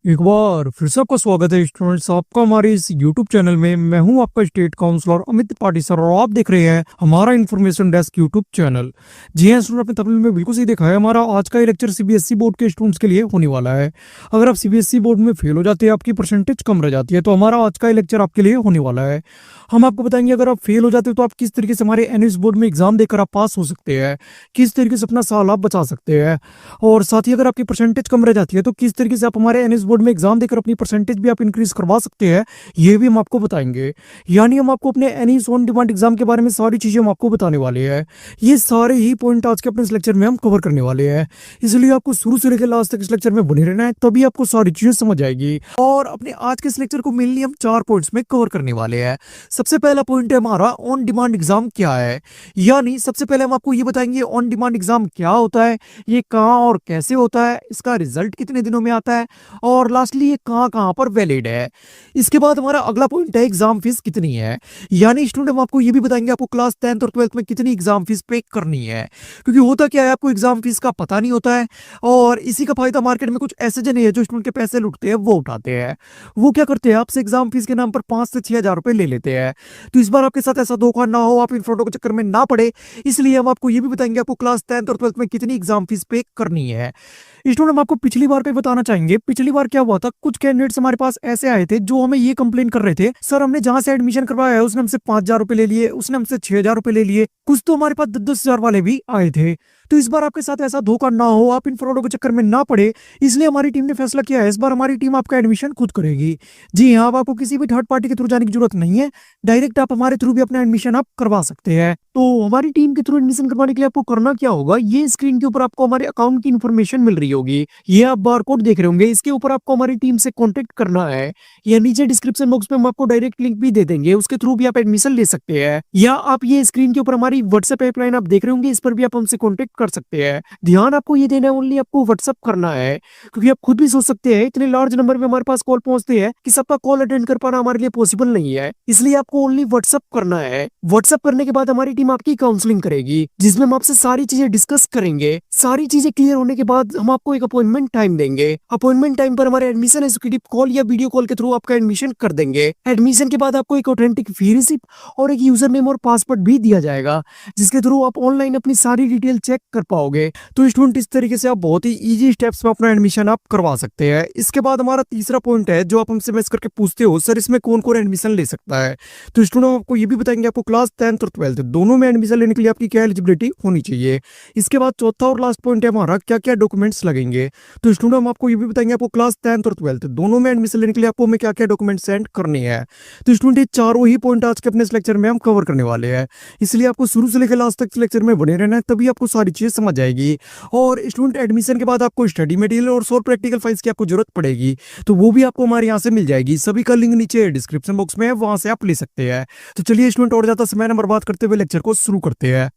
एक बार फिर से आपका स्वागत है स्टूडेंट्स, आपका हमारे इस यूट्यूब चैनल में। मैं हूं आपका state counsellor Amit Tripathi sir और आप देख रहे हैं हमारा इन्फॉर्मेशन डेस्क यूट्यूब चैनल। जी हाँ स्टूडेंट, अपने तमिल में बिल्कुल सही देखा है। हमारा आज का ये लेक्चर सीबीएसई बोर्ड के स्टूडेंट्स के लिए होने वाला है। अगर आप सीबीएसई बोर्ड में फेल हो जाते हैं, आपकी परसेंटेज कम रह जाती है, तो हमारा आज का ये लेक्चर आपके लिए होने वाला है। हम आपको बताएंगे अगर आप फेल हो जाते हो तो आप किस तरीके से हमारे एनएस बोर्ड में एग्जाम देकर आप पास हो सकते हैं, किस तरीके से अपना साल आप बचा सकते हैं। और साथ ही अगर आपकी परसेंटेज कम रह जाती है तो किस तरीके से आप हमारे एनएस बोर्ड में एग्जाम देकर अपनी परसेंटेज भी आप इंक्रीज करवा सकते हैं, ये भी हम आपको बताएंगे। यानी हम आपको अपने एनएस ऑन डिमांड एग्जाम के बारे में सारी चीजें हम आपको बताने वाले हैं। ये सारे ही पॉइंट आज के अपने इस लेक्चर में हम कवर करने वाले हैं, इसलिए आपको शुरू से लेकर लास्ट तक इस लेक्चर में बने रहना है, तभी आपको सारी चीजें समझ आएगी। और अपने आज के इस लेक्चर को मेनली हम 4 पॉइंट्स में कवर करने वाले हैं। सबसे पहला पॉइंट है हमारा ऑन डिमांड एग्जाम क्या है। यानी सबसे पहले हम आपको ये बताएंगे ऑन डिमांड एग्जाम क्या होता है, ये कहाँ और कैसे होता है, इसका रिजल्ट कितने दिनों में आता है, और लास्टली ये कहाँ कहाँ पर वैलिड है। इसके बाद हमारा अगला पॉइंट है एग्जाम फीस कितनी है। यानी स्टूडेंट हम आपको ये भी बताएंगे आपको क्लास 10th और 12th में कितनी एग्जाम फीस पे करनी है, क्योंकि होता क्या है आपको एग्जाम फीस का पता नहीं होता है, और इसी का फायदा मार्केट में कुछ ऐसे जने हैं जो स्टूडेंट के पैसे लुटते हैं, वो उठाते हैं। वो क्या करते हैं, आपसे एग्जाम फीस के नाम पर 5 से 6 हजार रुपए ले लेते हैं। तो इस बार आपके साथ ऐसा धोखा ना हो, आप इन फ्रॉडों के चक्कर में ना पड़े, इसलिए हम आपको ये भी बताएंगे आपको क्लास 10th और 12th में कितनी एग्जाम फीस पे करनी है। स्टूडेंट हम आपको पिछली बार पे बताना चाहेंगे, पिछली बार क्या हुआ था, कुछ कैंडिडेट्स हमारे पास ऐसे आए थे जो हमें ये कंप्लेन कर रहे थे, सर हमने जहां से एडमिशन करवाया है उसने हमसे 5 हजार रुपए ले लिए, उसने हमसे 6 हजार रुपए ले लिए, कुछ तो हमारे पास 10-10 हजार वाले भी आए थे। तो इस बार आपके साथ ऐसा धोखा ना हो, आप इन फ्रॉडों के चक्कर में ना पड़े, इसलिए हमारी टीम ने फैसला किया है इस बार हमारी टीम आपका एडमिशन खुद करेगी। जी हाँ, अब आपको किसी भी थर्ड पार्टी के थ्रू जाने की जरूरत नहीं है, डायरेक्ट आप हमारे थ्रू भी अपना एडमिशन आप करवा सकते हैं। तो हमारी टीम के थ्रू एडमिशन करवाने के लिए आपको करना क्या होगा, ये स्क्रीन के ऊपर आपको हमारे अकाउंट की इन्फॉर्मेशन मिल रही होगी, ये आप बार कोड देख रहे होंगे, इसके ऊपर आपको हमारी टीम से कांटेक्ट करना है, या नीचे डिस्क्रिप्शन बॉक्स में हम आपको डायरेक्ट लिंक भी दे देंगे, उसके थ्रू भी आप एडमिशन ले सकते हैं। या आप ये स्क्रीन के ऊपर हमारी व्हाट्सएप हेल्पलाइन आप देख रहे होंगे, इस पर भी आप हमसे कांटेक्ट कर सकते हैं। ध्यान आपको ये देना है, ओनली आपको व्हाट्सएप करना है, क्योंकि आप खुद भी सोच सकते हैं इतने लार्ज नंबर में हमारे पास कॉल पहुंचते हैं कि सबका कॉल अटेंड कर पाना हमारे लिए पॉसिबल नहीं है, इसलिए आपको ओनली व्हाट्सएप करना है। व्हाट्सएप करने के बाद हमारी टीम आपकी काउंसलिंग करेगी, जिसमें हम आपसे सारी चीजें डिस्कस करेंगे। सारी चीजें क्लियर होने के बाद हम आपको एक अपॉइंटमेंट टाइम देंगे, अपॉइंटमेंट टाइम पर हमारे एडमिशन एग्जीक्यूटिव कॉल या वीडियो कॉल के थ्रू आपका एडमिशन कर देंगे। एडमिशन के बाद आपको एक ऑथेंटिक फी रिसिप्ट और एक यूजर नेम और पासवर्ड भी दिया जाएगा, जिसके थ्रू आप ऑनलाइन अपनी सारी डिटेल चेक कर पाओगे। तो स्टूडेंट इस तरीके से आप बहुत ही इजी स्टेप्स में अपना एडमिशन आप करवा सकते हैं। इसके बाद हमारा तीसरा पॉइंट है जो आप हमसे मैसेज करके पूछते हो, सर इसमें कौन कौन एडमिशन ले सकता है। तो स्टूडेंट आपको ये भी बताएंगे आपको क्लास 10th और 12th दोनों में एडमिशन लेने के लिए आपकी क्या एलिजिबिलिटी होनी चाहिए। इसके बाद चौथा और लास्ट पॉइंट है हमारा क्या क्या डॉक्यूमेंट्स लगेंगे। तो स्टूडेंट हम आपको ये भी बताएंगे आपको क्लास 10th और 12th दोनों में एडमिशन लेने के लिए आपको हमें क्या क्या डॉक्यूमेंट सेंड करने हैं। तो स्टूडेंट ये चारों ही पॉइंट आज के अपने इस लेक्चर में हम कवर करने वाले हैं, इसलिए आपको शुरू से लेकर लास्ट तक इस लेक्चर में बने रहना है, तभी आपको सारी चीजें समझ आएगी। और स्टूडेंट एडमिशन के बाद आपको स्टडी मटेरियल और 100 प्रैक्टिकल फाइल्स की आपको जरूरत पड़ेगी, तो वो भी आपको हमारे यहाँ से मिल जाएगी। सभी का लिंक नीचे डिस्क्रिप्शन बॉक्स में है, वहां से आप ले सकते हैं। तो चलिए स्टूडेंट और ज्यादा समय ना बर्बाद करते हुए लेक्चर को शुरू करते हैं।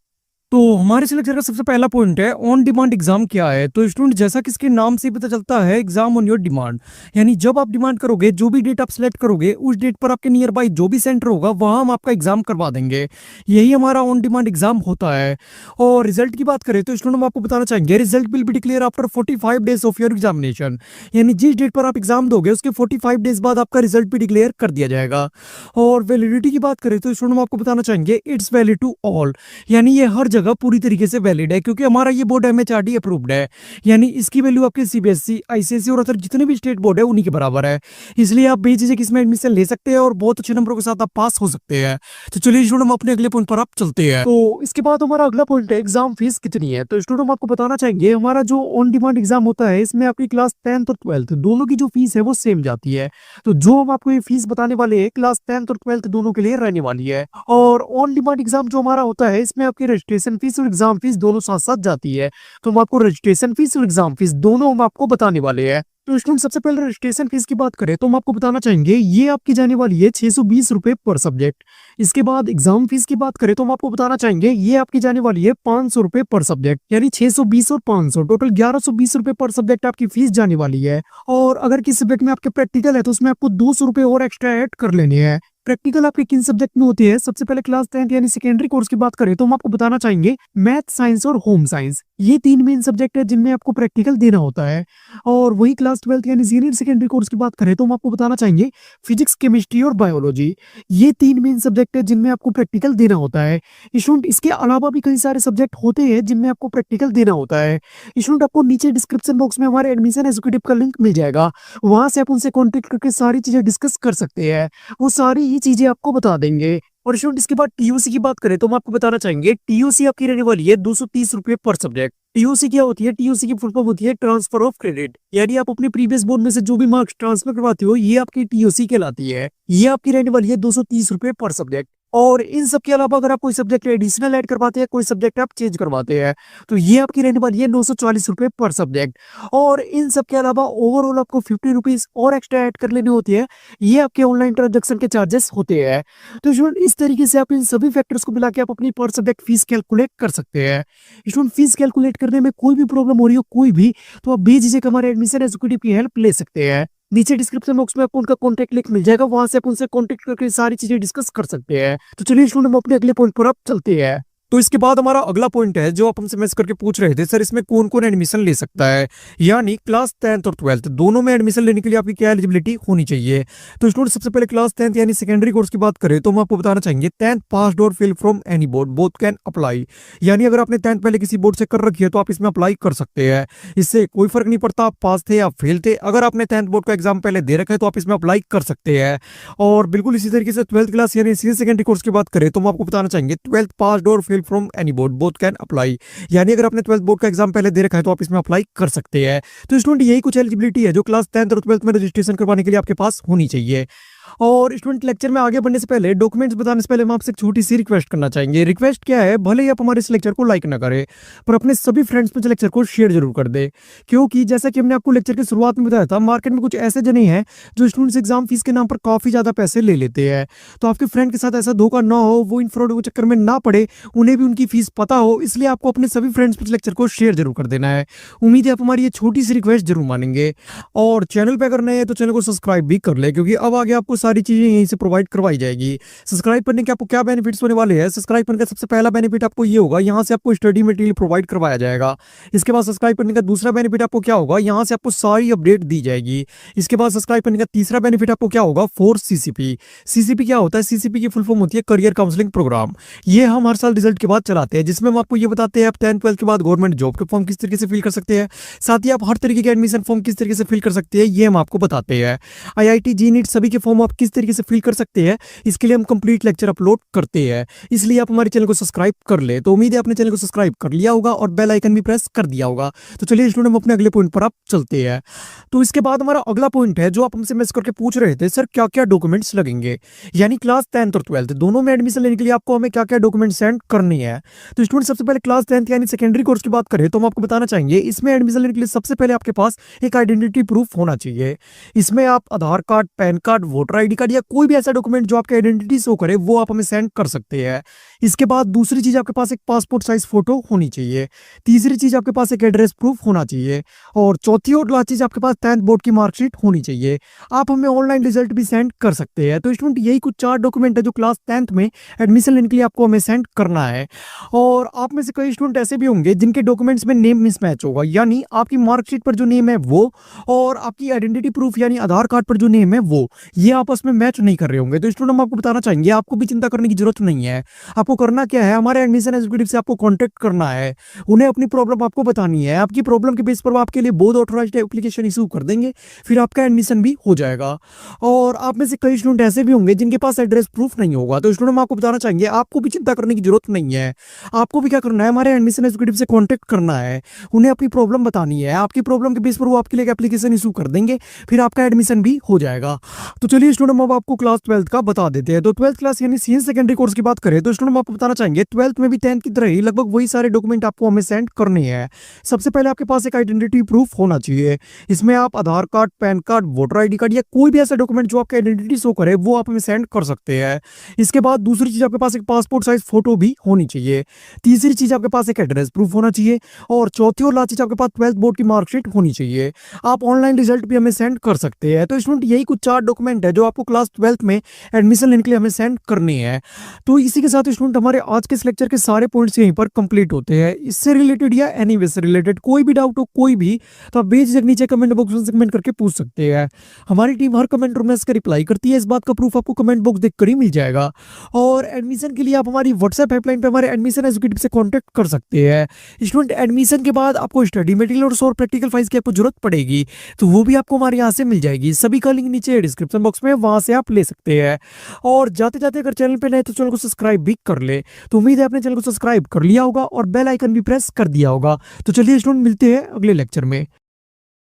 तो हमारे इस लेक्चर का सबसे पहला पॉइंट है ऑन डिमांड एग्जाम क्या है। तो स्टूडेंट जैसा कि इसके नाम से ही पता चलता है, एग्जाम ऑन योर डिमांड, यानी जब आप डिमांड करोगे, जो भी डेट आप सिलेक्ट करोगे, उस डेट पर आपके नियर बाई जो भी सेंटर होगा वहां हम आपका एग्जाम करवा देंगे। यही हमारा ऑन डिमांड एग्जाम होता है। और रिजल्ट की बात करें तो स्टूडेंट हम आपको बताना चाहेंगे result will be declare after 45 days of your examination, यानी जिस डेट पर आप एग्जाम दोगे उसके 45 डेज बाद आपका रिजल्ट भी डिक्लेयर कर दिया जाएगा। और वैलिडिटी की बात करें तो स्टूडेंट हम आपको बताना चाहेंगे इट्स वैलिड टू ऑल, यानी ये हर जगह पूरी तरीके से वैलिड है, क्योंकि हमारा ये बोर्ड एमएचआरडी अप्रूव्ड है, यानी इसकी वैल्यू आपके सीबीएसई, आईसीएसई और अदर जितने भी स्टेट बोर्ड है उन्हीं के बराबर है, इसलिए आप बेझिझक इसमें एडमिशन ले सकते हैं और बहुत अच्छे नंबरों के साथ आप पास हो सकते हैं। तो चलिए स्टूडेंट हम अपने अगले पॉइंट पर आप चलते हैं। तो इसके बाद हमारा अगला पॉइंट है एग्जाम फीस कितनी है। तो स्टूडेंट हम आपको बताना चाहेंगे हमारा जो ऑन डिमांड एग्जाम होता है इसमें आपकी क्लास 10th और 12th दोनों की जो फीस है वो सेम जाती है। तो जो हम आपको ये फीस बताने वाले हैं क्लास 10th और 12th दोनों के लिए रहने वाली है। और ऑन डिमांड एग्जाम जो हमारा होता है इसमें आपकी रजिस्ट्रेशन फीस और एग्जाम फीस दोनों साथ साथ जाती है। तो हम आपको रजिस्ट्रेशन फीस और एग्जाम फीस दोनों हम आपको बताने वाले हैं। तो स्टूडेंट सबसे पहले रजिस्ट्रेशन फीस की बात करें तो हम आपको बताना चाहेंगे ये आपकी जाने वाली है 620 रुपए पर सब्जेक्ट, इसके बाद एग्जाम फीस की बात करें तो हम आपको बताना चाहेंगे ये आपकी जाने वाली है 500 रुपए पर सब्जेक्ट, यानी 620 और 500 टोटल 1120 रुपए पर सब्जेक्ट आपकी फीस जाने वाली है। और अगर किसी सब्जेक्ट में आपके प्रैक्टिकल है तो उसमें आपको 200 रुपए और एक्स्ट्रा ऐड कर लेने हैं। प्रैक्टिकल आपके किन सब्जेक्ट में होती है? सबसे पहले क्लास 10th यानी सेकेंडरी कोर्स की बात करें तो हम आपको बताना चाहेंगे मैथ, साइंस और होम साइंस, ये 3 मेन सब्जेक्ट है जिनमें आपको प्रैक्टिकल देना होता है। और वही क्लास 12th यानी सीनियर सेकेंडरी कोर्स की बात करें तो हम आपको बताना चाहेंगे फिजिक्स, केमिस्ट्री और बायोलॉजी, ये 3 मेन सब्जेक्ट है जिनमें आपको प्रैक्टिकल देना होता है। स्टूडेंट इसके अलावा भी कई सारे सब्जेक्ट होते हैं जिनमें आपको प्रैक्टिकल देना होता है। स्टूडेंट आपको नीचे डिस्क्रिप्शन बॉक्स में हमारे एडमिशन एग्जीक्यूटिव का लिंक मिल जाएगा, वहां से आप उनसे कॉन्टेक्ट करके सारी चीजें डिस्कस कर सकते हैं, वो सारी ही चीजें आपको बता देंगे। और स्टूडेंट इसके बाद टीयूसी की बात करें तो हम आपको बताना चाहेंगे टीयूसी आपकी रहने वाली है 230 रुपए पर सब्जेक्ट। टीयूसी क्या होती है? टीयूसी की फुल फॉर्म होती है ट्रांसफर ऑफ क्रेडिट, यानी आप अपने प्रीवियस बोर्ड में से जो भी मार्क्स ट्रांसफर करवाते हो ये आपकी टीयूसी कहलाती है। ये आपकी रहने वाली है 230 रुपए पर सब्जेक्ट। और इन सब के अलावा अगर आप कोई सब्जेक्ट एडिशनल ऐड करवाते हैं, कोई सब्जेक्ट आप चेंज करवाते हैं, तो ये आपकी रहने वाली है 940 रुपए पर सब्जेक्ट। और इन सब के अलावा ओवरऑल आपको 50 रुपीज और एक्स्ट्रा ऐड कर लेनी होती है, ये आपके ऑनलाइन ट्रांजेक्शन के चार्जेस होते हैं। तो स्टूडेंट इस तरीके से आप इन सभी फैक्टर्स को मिला के आप अपनी पर सब्जेक्ट फीस कैलकुलेट कर सकते हैं। स्टूडेंट फीस कैलकुलेट करने में कोई भी प्रॉब्लम हो रही हो कोई भी, तो आप बेझिझक हमारे एडमिशन एग्जीक्यूटिव की हेल्प ले सकते हैं। नीचे डिस्क्रिप्शन बॉक्स में आपको उनका कॉन्टैक्ट लिंक मिल जाएगा, वहां से आप उनसे कॉन्टैक्ट करके सारी चीजें डिस्कस कर सकते हैं। तो चलिए स्टूडेंट हम अपने अगले पॉइंट पर अब चलते हैं। तो इसके बाद हमारा अगला पॉइंट है जो आप हमसे मैसेज करके पूछ रहे थे, सर इसमें कौन कौन एडमिशन ले सकता है, यानी क्लास 10th और 12th दोनों में एडमिशन लेने के लिए आपकी क्या एलिजिबिलिटी होनी चाहिए। तो स्टूडेंट सबसे पहले क्लास 10th यानी सेकेंडरी कोर्स की बात करें तो हम आपको बताना चाहेंगे 10th पास्ड और fell from any board both can apply, यानी अगर आपने 10th पहले किसी बोर्ड से कर रखी है तो आप इसमें अप्लाई कर सकते हैं। इससे कोई फर्क नहीं पड़ता आप पास थे या फेल थे, अगर आपने 10th बोर्ड का एग्जाम पहले दे रखा है तो आप इसमें अप्लाई कर सकते हैं। और बिल्कुल इसी तरीके से 12th क्लास यानी सीनियर सेकेंडरी कोर्स की बात करें तो हम आपको बताना चाहेंगे 12th पास्ड और fell from any board both can apply, यानी अगर आपने 12th बोर्ड का एग्जाम पहले दे रखा है तो आप इसमें अप्लाई कर सकते हैं। तो स्टूडेंट यही कुछ एलिजिबिलिटी है जो क्लास 10th और 12th में रजिस्ट्रेशन करवाने के लिए आपके पास होनी चाहिए। और स्टूडेंट लेक्चर में आगे बढ़ने से पहले, डॉक्यूमेंट्स बताने से पहले हम आपसे एक छोटी सी रिक्वेस्ट करना चाहेंगे। रिक्वेस्ट क्या है, भले ही आप हमारे इस लेक्चर को लाइक ना करें पर अपने सभी फ्रेंड्स में लेक्चर को शेयर जरूर कर दे, क्योंकि जैसा कि हमने आपको लेक्चर की शुरुआत में बताया था मार्केट में कुछ ऐसे जने हैं जो स्टूडेंट्स एग्जाम फीस के नाम पर काफी ज्यादा पैसे ले लेते हैं। तो आपके फ्रेंड के साथ ऐसा धोखा ना हो, वो इन फ्रॉड के चक्कर में ना पड़े, उन्हें भी उनकी फीस पता हो, इसलिए आपको अपने सभी फ्रेंड्स में लेक्चर को शेयर जरूर कर देना है। उम्मीद है आप हमारी ये छोटी सी रिक्वेस्ट जरूर मानेंगे। और चैनल पे अगर नए हैं तो चैनल को सब्सक्राइब भी कर ले, क्योंकि अब आगे आपको सारी चीजें यहीं से प्रोवाइड करवाई जाएगी। सब्सक्राइब करने के आपको क्या बेनिफिट्स होने वाले हैं? सब्सक्राइब करने का सबसे पहला बेनिफिट आपको ये होगा, यहाँ से आपको स्टडी मटेरियल प्रोवाइड करवाया जाएगा। इसके बाद सब्सक्राइब करने का दूसरा बेनिफिट आपको क्या होगा, यहाँ से आपको सारी अपडेट दी जाएगी। इसके बाद सब्सक्राइब करने का तीसरा बेनिफिट आपको क्या होगा, 4 CCP। CCP क्या होता है? CCP की फुल फॉर्म होती है करियर काउंसलिंग प्रोग्राम। ये हम हर साल रिजल्ट के बाद चलाते हैं, जिसमें हम आपको ये बताते हैं आप 10th 12th के बाद गवर्नमेंट जॉब के फॉर्म किस तरीके से फिल कर सकते हैं, साथ ही आप हर तरीके के एडमिशन फॉर्म किस तरीके से फिल कर सकते हैं ये हम आपको बताते हैं। IIT JNEET सभी के फॉर्म आप किस तरीके से फिल कर सकते हैं इसके लिए हम कंप्लीट लेक्चर अपलोड करते हैं, इसलिए आप हमारे चैनल को सब्सक्राइब कर ले। तो उम्मीद है आपने चैनल को सब्सक्राइब कर लिया होगा और बेल आइकन भी प्रेस कर दिया होगा। तो चलिए स्टूडेंट हम अपने अगले पॉइंट पर आप चलते हैं। तो इसके बाद हमारा अगला पॉइंट है जो आप हमसे मैसेज करके पूछ रहे थे, सर क्या क्या डॉक्यूमेंट्स लगेंगे, यानी क्लास 10th और 12th दोनों में एडमिशन लेने के लिए आपको हमें क्या क्या डॉक्यूमेंट सेंड करनी है। तो स्टूडेंट सबसे पहले क्लास 10th यानी सेकेंडरी कोर्स की बात करें तो हम आपको बताना चाहेंगे इसमें एडमिशन लेने के लिए सबसे पहले आपके पास एक आइडेंटिटी प्रूफ होना चाहिए। इसमें आप Aadhaar card, PAN card, voter ID card या कोई भी ऐसा डॉक्यूमेंट जो आपके आइडेंटिटी शो करे वो आप हमें सेंड कर सकते हैं। इसके बाद दूसरी चीज आपके पास एक पासपोर्ट साइज फोटो होनी चाहिए। तीसरी चीज आपके पास एक एड्रेस प्रूफ होना चाहिए। और चौथी और लास्ट चीज आपके पास 10th बोर्ड की मार्कशीट होनी चाहिए। आप हमें ऑनलाइन रिजल्ट भी सेंड कर सकते हैं। तो स्टूडेंट यही कुछ 4 डॉक्यूमेंट है जो क्लास 10th में एडमिशन लेने के लिए आपको हमें सेंड करना है। और आप में से कई स्टूडेंट ऐसे भी होंगे जिनके डॉक्यूमेंट्स में नेम मिसमैच होगा, यानी आपकी मार्कशीट पर जो नेम है वो और आपकी आइडेंटिटी प्रूफ यानी आधार कार्ड पर जो नेम है वो ये आपस में मैच नहीं कर रहे होंगे। तो स्टूडेंट हम आपको बताना चाहेंगे आपको भी चिंता करने की जरूरत नहीं है। आपको करना क्या है, हमारे एडमिशन एग्जीक्यूटिव से आपको कांटेक्ट करना है, उन्हें अपनी प्रॉब्लम आपको बतानी है। आपकी प्रॉब्लम के बेस पर वो आपके लिए बोर्ड ऑथराइज्ड एप्लीकेशन इशू कर देंगे, फिर आपका एडमिशन भी हो जाएगा। और आप में से कई स्टूडेंट ऐसे भी होंगे जिनके पास एड्रेस प्रूफ नहीं होगा। तो स्टूडेंट हम आपको बताना चाहेंगे आपको भी चिंता करने की जरूरत नहीं है। आपको भी क्या करना है, हमारे एडमिशन एग्जीक्यूटिव से कांटेक्ट करना है, उन्हें अपनी प्रॉब्लम बतानी है। आपकी प्रॉब्लम के बेस पर वो आपके लिए एप्लीकेशन इशू कर देंगे, फिर आपका एडमिशन भी हो जाएगा। तो चलिए स्टूडेंट अब आपको क्लास 12th का बता देते हैं। तो 12th क्लास यानी सीनियर सेकेंडरी कोर्स की बात करें तो स्टूडेंट आपको बताना चाहेंगे 12th में भी 10th की तरह ही लगभग वही सारे डॉक्यूमेंट आपको हमें सेंड करने हैं। सबसे पहले आपके पास एक आइडेंटिटी प्रूफ होना चाहिए। इसमें आप Aadhaar card, PAN card, voter ID card या कोई भी ऐसा डॉक्यूमेंट जो आपकी आइडेंटिटी शो करे वो आप हमें सेंड कर सकते हैं। इसके बाद दूसरी चीज आपके पास एक पासपोर्ट साइज फोटो भी होनी चाहिए। तीसरी चीज आपके पास एक एड्रेस प्रूफ होना चाहिए और चौथी और लास्ट चीज आपके पास 12th बोर्ड की मार्कशीट होनी चाहिए। आप ऑनलाइन रिजल्ट भी हमें सेंड कर सकते हैं। तो स्टूडेंट यही कुछ 4 डॉक्यूमेंट है जो आपको क्लास 12th में एडमिशन लेने के लिए हमें सेंड करनी है। तो इसी के साथ स्टूडेंट हमारे आज के इस लेक्चर के सारे पॉइंट्स यहीं पर कंप्लीट होते हैं। इससे रिलेटेड या एनीवे से रिलेटेड कोई भी डाउट हो कोई भी, तो आप बेझिझक नीचे कमेंट बॉक्स में कमेंट करके पूछ सकते हैं। हमारी टीम हर कमेंट में इसका रिप्लाई करती है। इस बात का प्रूफ आपको कमेंट बॉक्स देखकर ही मिल जाएगा। और एडमिशन के लिए आप हमारी व्हाट्सएप हेल्पलाइन पे हमारे एडमिशन एग्जीक्यूटिव से कांटेक्ट कर सकते हैं। स्टूडेंट एडमिशन के बाद आपको स्टडी मटेरियल और प्रैक्टिकल फाइल्स की आपको जरूरत पड़ेगी, तो वो भी आपको हमारे यहाँ से मिल जाएगी। सभी का लिंक नीचे डिस्क्रिप्शन बॉक्स में, वहां से आप ले सकते हैं। और जाते जाते अगर चैनल पे नए तो चैनल को सब्सक्राइब भी कर ले। तो उम्मीद है आपने चैनल को सब्सक्राइब कर लिया होगा और बेल आइकन भी प्रेस कर दिया होगा। तो चलिए स्टूडेंट मिलते हैं अगले लेक्चर में।